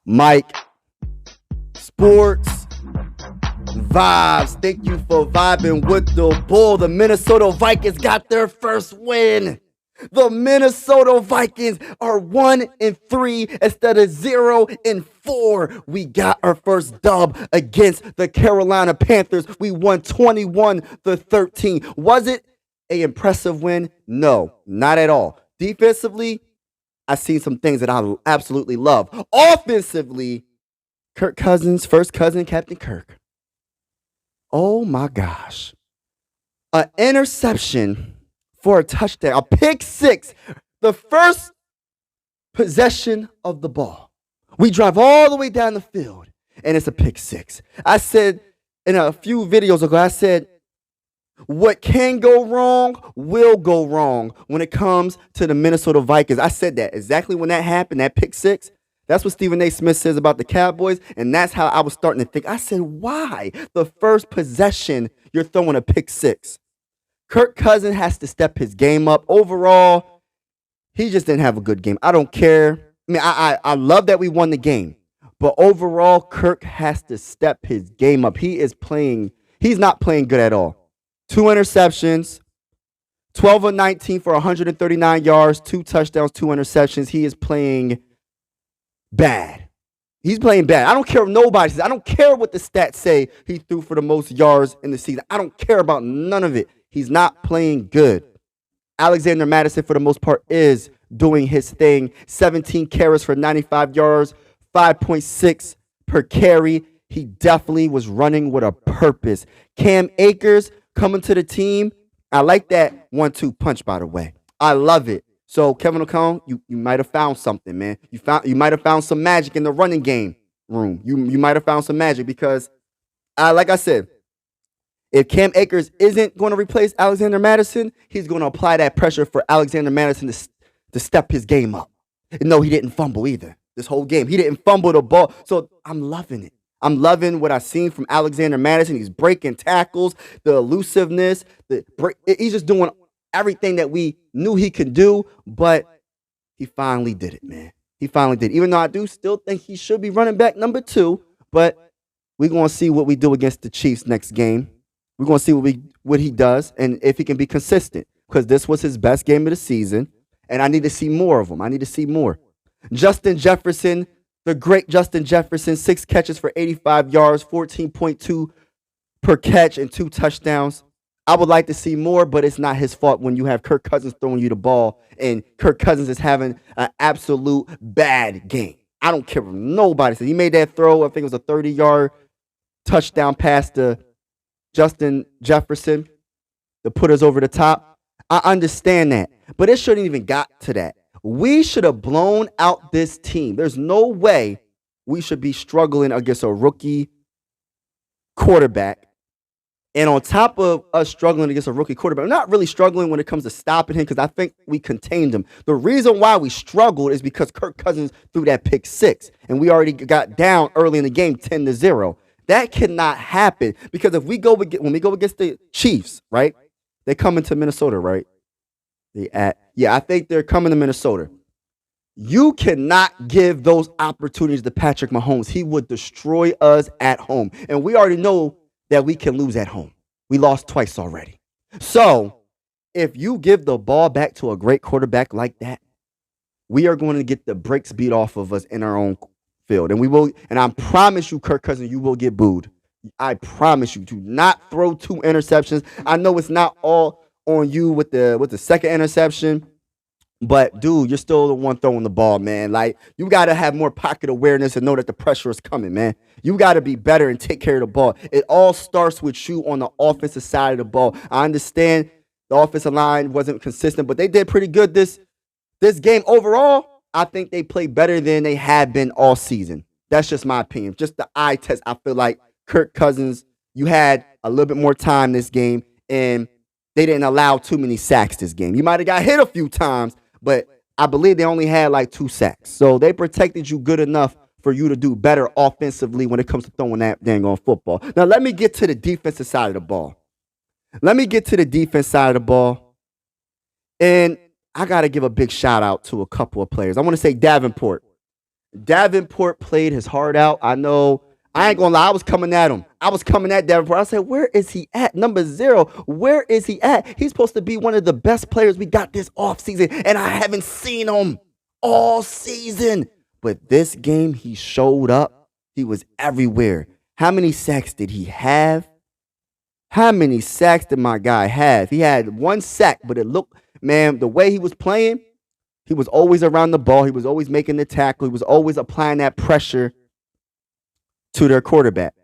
Mike, sports, vibes. Thank you for vibing with the bull. The Minnesota Vikings got their first win. The Minnesota Vikings are 1-3 instead of 0-4. We got our first dub against the Carolina Panthers. We won 21-13. Was it an impressive win? No, not at all. Defensively, I've seen some things that I absolutely love. Offensively, Kirk Cousins, first cousin, Captain Kirk. Oh my gosh. An interception for a touchdown, a pick six, the first possession of the ball. We drive all the way down the field, and it's a pick six. I said in a few videos ago, I said, what can go wrong will go wrong when it comes to the Minnesota Vikings. I said that exactly when that happened, that pick six. That's what Stephen A. Smith says about the Cowboys, and that's how I was starting to think. I said, why? The first possession, you're throwing a pick six. Kirk Cousins has to step his game up. Overall, he just didn't have a good game. I don't care. I mean, I love that we won the game, but overall, Kirk has to step his game up. He's not playing good at all. 2 interceptions, 12 of 19 for 139 yards, 2 touchdowns, 2 interceptions. He is playing bad. He's playing bad. I don't care what nobody says. I don't care what the stats say he threw for the most yards in the season. I don't care about none of it. He's not playing good. Alexander Mattison, for the most part, is doing his thing. 17 carries for 95 yards, 5.6 per carry. He definitely was running with a purpose. Cam Akers coming to the team. I like that 1-2 punch, by the way. I love it. So, Kevin O'Connell, you might have found something, man. You might have found some magic in the running game room. You might have found some magic because, like I said, if Cam Akers isn't going to replace Alexander Mattison, he's going to apply that pressure for Alexander Mattison to step his game up. And no, he didn't fumble either. This whole game, he didn't fumble the ball. So I'm loving it. I'm loving what I've seen from Alexander Mattison. He's breaking tackles, the elusiveness. He's just doing everything that we knew he could do, but he finally did it, man. He finally did. Even though I do still think he should be running back number 2, but we're going to see what we do against the Chiefs next game. We're going to see what he does and if he can be consistent, because this was his best game of the season, and I need to see more of him. I need to see more. Justin Jefferson, the great Justin Jefferson, 6 catches for 85 yards, 14.2 per catch, and 2 touchdowns. I would like to see more, but it's not his fault when you have Kirk Cousins throwing you the ball, and Kirk Cousins is having an absolute bad game. I don't care what nobody says. He made that throw. I think it was a 30-yard touchdown pass to Justin Jefferson to put us over the top. I understand that, but it shouldn't even got to that. We should have blown out this team. There's no way we should be struggling against a rookie quarterback. And on top of us struggling against a rookie quarterback, we're not really struggling when it comes to stopping him because I think we contained him. The reason why we struggled is because Kirk Cousins threw that pick six, and we already got down early in the game 10-0. That cannot happen because when we go against the Chiefs, right? They come into Minnesota, right? I think they're coming to Minnesota. You cannot give those opportunities to Patrick Mahomes. He would destroy us at home. And we already know that we can lose at home. We lost twice already. So if you give the ball back to a great quarterback like that, we are going to get the brakes beat off of us in our own field. And we will, and I promise you, Kirk Cousins, you will get booed. I promise you. Do not throw 2 interceptions. I know it's not all on you with the second interception, but dude, you're still the one throwing the ball, man. Like, you got to have more pocket awareness and know that the pressure is coming, man. You got to be better and take care of the ball. It all starts with you on the offensive side of the ball. I understand the offensive line wasn't consistent, but they did pretty good this game. Overall, I think they played better than they had been all season. That's just my opinion. Just the eye test. I feel like Kirk Cousins, you had a little bit more time this game, and they didn't allow too many sacks this game. You might have got hit a few times, but I believe they only had like 2 sacks. So they protected you good enough for you to do better offensively when it comes to throwing that dang on football. Now, let me get to the defensive side of the ball. And I got to give a big shout out to a couple of players. I want to say Davenport. Davenport played his heart out. I know. I ain't gonna lie. I was coming at him. I was coming at Davenport. I said, where is he at? Number 0. Where is he at? He's supposed to be one of the best players we got this offseason, and I haven't seen him all season. But this game, he showed up. He was everywhere. How many sacks did he have? How many sacks did my guy have? He had 1 sack, but it looked, man, the way he was playing, he was always around the ball. He was always making the tackle. He was always applying that pressure to their quarterback.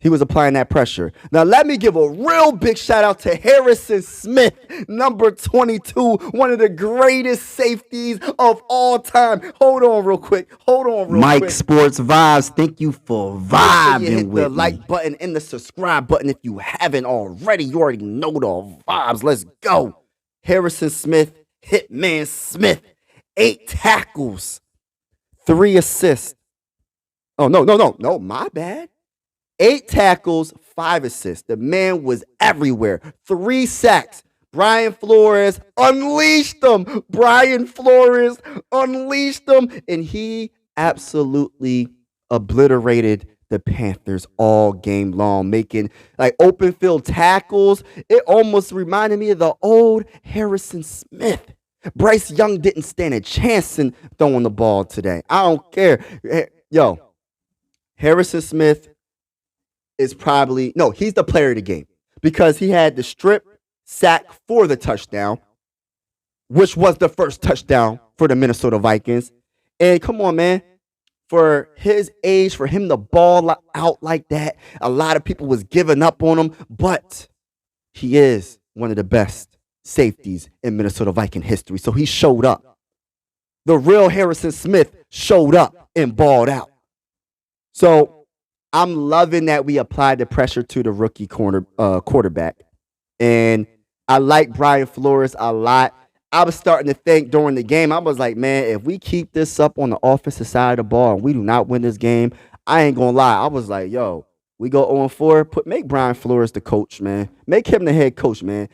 He was applying that pressure. Now, let me give a real big shout out to Harrison Smith, number 22, one of the greatest safeties of all time. Hold on real quick. Mike Sports Vibes, thank you for vibing hit with the me. like button and the subscribe button if you haven't already. You already know the vibes. Let's go. Harrison Smith, Hitman Smith, 8 tackles, 3 assists. Oh, no, my bad. 8 tackles, 5 assists. The man was everywhere. 3 sacks. Brian Flores unleashed them. And he absolutely obliterated the Panthers all game long, making like open field tackles. It almost reminded me of the old Harrison Smith. Bryce Young didn't stand a chance in throwing the ball today. I don't care. Yo, Harrison Smith is probably, no, he's the player of the game because he had the strip sack for the touchdown, which was the first touchdown for the Minnesota Vikings. And come on, man, for his age, for him to ball out like that, a lot of people was giving up on him, but he is one of the best safeties in Minnesota Viking history. So he showed up. The real Harrison Smith showed up and balled out. So I'm loving that we applied the pressure to the rookie quarterback. And I like Brian Flores a lot. I was starting to think during the game, I was like, man, if we keep this up on the offensive side of the ball and we do not win this game, I ain't going to lie. I was like, yo, we go 0-4, make Brian Flores the coach, man. Make him the head coach, man.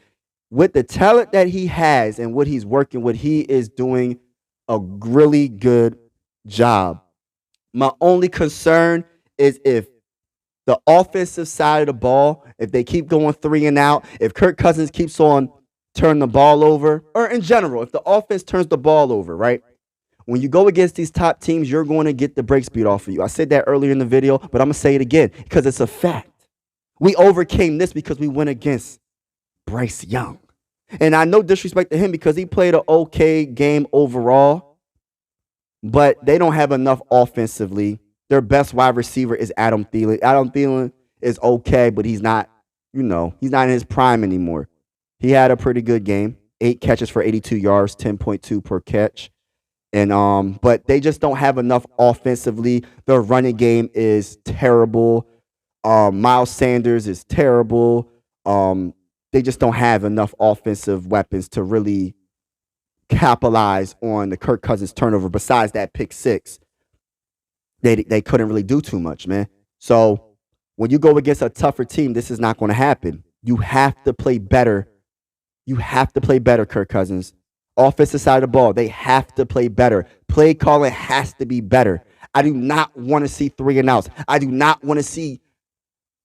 With the talent that he has and what he's working with, he is doing a really good job. My only concern is if the offensive side of the ball, if they keep going 3 and out, if Kirk Cousins keeps on turning the ball over, or in general, if the offense turns the ball over, right? When you go against these top teams, you're going to get the break speed off of you. I said that earlier in the video, but I'm going to say it again because it's a fact. We overcame this because we went against Bryce Young. And I no disrespect to him because he played an okay game overall, but they don't have enough offensively. Their best wide receiver is Adam Thielen. Adam Thielen is okay, but he's not, he's not in his prime anymore. He had a pretty good game. 8 catches for 82 yards, 10.2 per catch. And but they just don't have enough offensively. Their running game is terrible. Miles Sanders is terrible. They just don't have enough offensive weapons to really capitalize on the Kirk Cousins turnover. Besides that pick 6. They couldn't really do too much, man. So when you go against a tougher team, this is not going to happen. You have to play better. You have to play better, Kirk Cousins. Offensive side of the ball, they have to play better. Play calling has to be better. I do not want to see 3 and outs. I do not want to see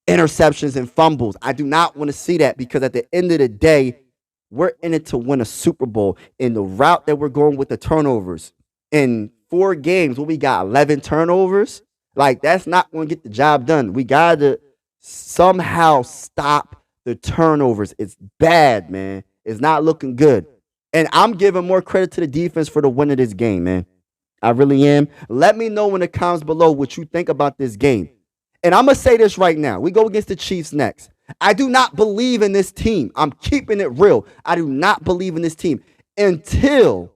interceptions and fumbles. I do not want to see that because at the end of the day, we're in it to win a Super Bowl. In the route that we're going with the turnovers, in 4 games, we got 11 turnovers. Like, that's not going to get the job done. We got to somehow stop the turnovers. It's bad, man. It's not looking good. And I'm giving more credit to the defense for the win of this game, man. I really am. Let me know in the comments below what you think about this game. And I'm going to say this right now. We go against the Chiefs next. I do not believe in this team. I'm keeping it real. I do not believe in this team until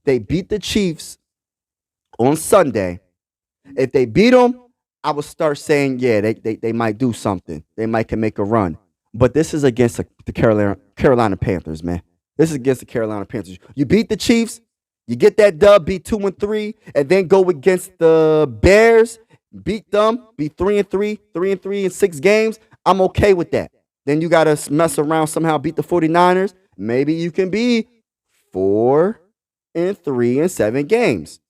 they beat the Chiefs on Sunday. If they beat them, I will start saying, yeah, they might do something. They might can make a run. But this is against the Carolina Panthers, man. This is against the Carolina Panthers. You beat the Chiefs, you get that dub, beat 2-3, and then go against the Bears, beat them, be 3-3, 3-3 in 6 games. I'm okay with that. Then you got to mess around somehow, beat the 49ers. Maybe you can be 4-2 4-3 in 7 games.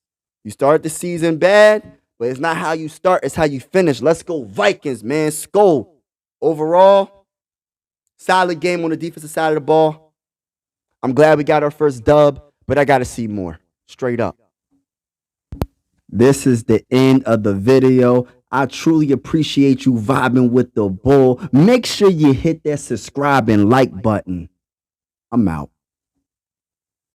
You start the season bad, but it's not how you start, it's how you finish. Let's go Vikings, man. Skol. Overall, solid game on the defensive side of the ball. I'm glad we got our first dub, but I got to see more. Straight up. This is the end of the video. I truly appreciate you vibing with the bull. Make sure you hit that subscribe and like button. I'm out.